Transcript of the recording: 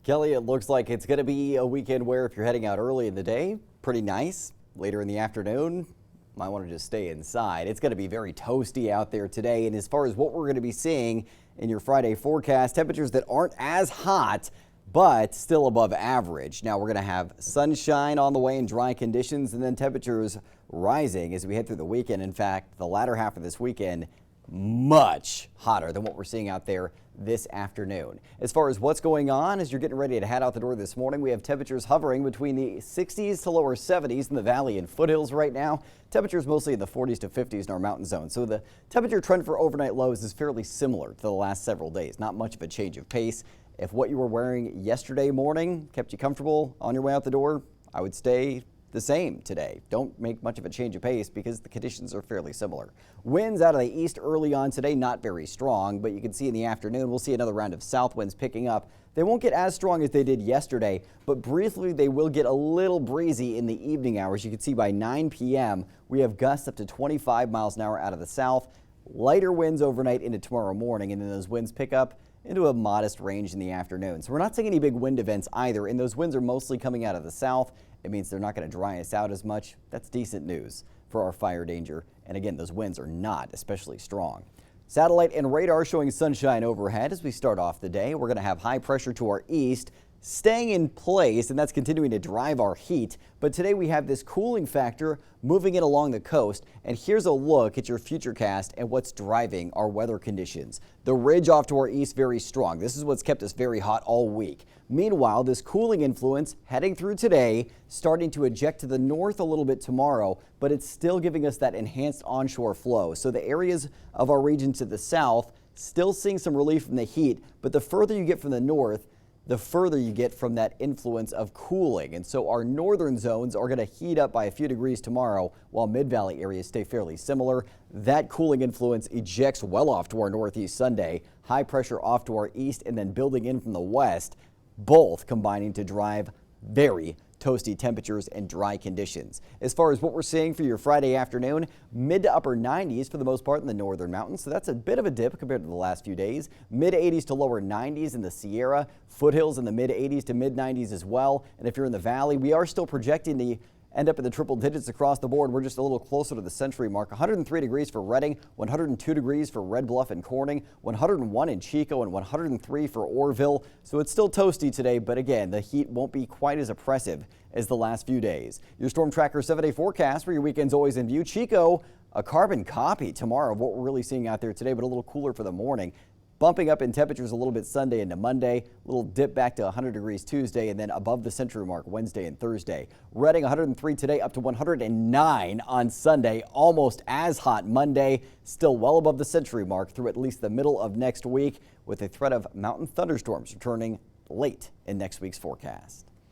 Kelly, it looks like it's going to be a weekend where if you're heading out early in the day, pretty nice. Later in the afternoon, might want to just stay inside. It's going to be very toasty out there today. And as far as what we're going to be seeing in your Friday forecast, temperatures that aren't as hot, but still above average. Now we're going to have sunshine on the way and dry conditions, and then temperatures rising as we head through the weekend. In fact, the latter half of this weekend, much hotter than what we're seeing out there this afternoon. As far as what's going on as you're getting ready to head out the door this morning, we have temperatures hovering between the 60s to lower 70s in the valley and foothills right now. Temperatures mostly in the 40s to 50s in our mountain zone. So the temperature trend for overnight lows is fairly similar to the last several days. Not much of a change of pace. If what you were wearing yesterday morning kept you comfortable on your way out the door, I would stay the same today. Don't make much of a change of pace because the conditions are fairly similar. Winds out of the east early on today, not very strong, but you can see in the afternoon we'll see another round of south winds picking up. They won't get as strong as they did yesterday, but briefly they will get a little breezy in the evening hours. You can see by 9 p.m. we have gusts up to 25 miles an hour out of the south. Lighter winds overnight into tomorrow morning, and then those winds pick up into a modest range in the afternoon. So we're not seeing any big wind events either, and those winds are mostly coming out of the south. It means they're not going to dry us out as much. That's decent news for our fire danger. And again, those winds are not especially strong. Satellite and radar showing sunshine overhead as we start off the day. We're going to have high pressure to our east staying in place, and that's continuing to drive our heat. But today we have this cooling factor moving it along the coast. And here's a look at your FUTURECAST and what's driving our weather conditions. The ridge off to our east very strong. This is what's kept us very hot all week. Meanwhile, this cooling influence heading through today, starting to eject to the north a little bit tomorrow, but it's still giving us that enhanced onshore flow. So the areas of our region to the south still seeing some relief from the heat, but the further you get from the north, the further you get from that influence of cooling. And so our northern zones are going to heat up by a few degrees tomorrow, while mid-valley areas stay fairly similar. That cooling influence ejects well off to our northeast Sunday, high pressure off to our east, and then building in from the west, both combining to drive very toasty temperatures and dry conditions. As far as what we're seeing for your Friday afternoon, mid to upper 90s for the most part in the northern mountains. So that's a bit of a dip compared to the last few days. Mid 80s to lower 90s in the Sierra, foothills in the mid 80s to mid 90s as well. And if you're in the valley, we are still projecting to end up in the triple digits across the board. We're just a little closer to the century mark. 103 degrees for Redding, 102 degrees for Red Bluff and Corning, 101 in Chico, and 103 for Orrville. So it's still toasty today, but again, the heat won't be quite as oppressive as the last few days. Your Storm Tracker 7-day forecast for your weekend's always in view. Chico, a carbon copy tomorrow of what we're really seeing out there today, but a little cooler for the morning. Bumping up in temperatures a little bit Sunday into Monday, a little dip back to 100 degrees Tuesday, and then above the century mark Wednesday and Thursday. Redding 103 today, up to 109 on Sunday, almost as hot Monday, still well above the century mark through at least the middle of next week, with a threat of mountain thunderstorms returning late in next week's forecast.